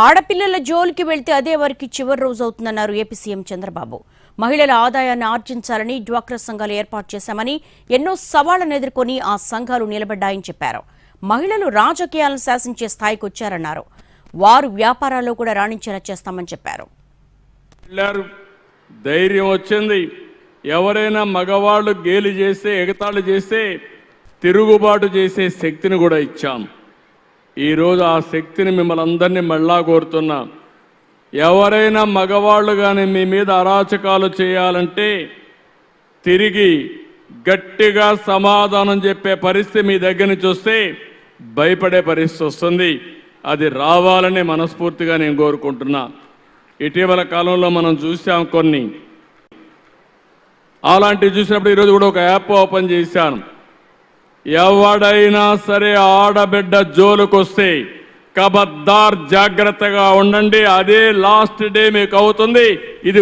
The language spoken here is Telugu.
ఆడపిల్లల జోలికి వెళ్తే అదే వారికి చివరి రోజు అవుతుందన్నారు ఏపీ సీఎం చంద్రబాబు. మహిళల ఆదాయాన్ని ఆర్జించాలని డ్వాక్రా సంఘాలు ఏర్పాటు చేశామని, ఎన్నో సవాళ్లను ఎదుర్కొని ఆ సంఘాలు నిలబడ్డాయని చెప్పారు. మహిళలు రాజకీయాలను శాసించే స్థాయికి వచ్చారన్నారు. వారు వ్యాపారాల్లో కూడా రాణించేలా చేస్తామని చెప్పారు. ధైర్యం వచ్చింది. ఎవరైనా మగవాళ్ళు గేలి చేస్తే, ఎగతాళి చేస్తే తిరుగుబాటు చేసే శక్తిని కూడా ఇచ్చాం. ఈరోజు ఆ శక్తిని మిమ్మల్ని అందరినీ మళ్ళా కోరుతున్నా. ఎవరైనా మగవాళ్ళు కానీ మీ మీద అరాచకాలు చేయాలంటే తిరిగి గట్టిగా సమాధానం చెప్పే పరిస్థితి మీ దగ్గర నుంచి వస్తే భయపడే పరిస్థితి వస్తుంది. అది రావాలని మనస్ఫూర్తిగా నేను కోరుకుంటున్నా. ఇటీవల కాలంలో మనం చూసాం కొన్ని. అలాంటివి చూసినప్పుడు ఈరోజు కూడా ఒక యాప్ ఓపెన్ చేశాను. ఎవడైనా సరే ఆడబిడ్డ జోలుకొస్తే ఖబర్దార్, జాగ్రత్తగా ఉండండి. అదే లాస్ట్ డే మీకు అవుతుంది. ఇది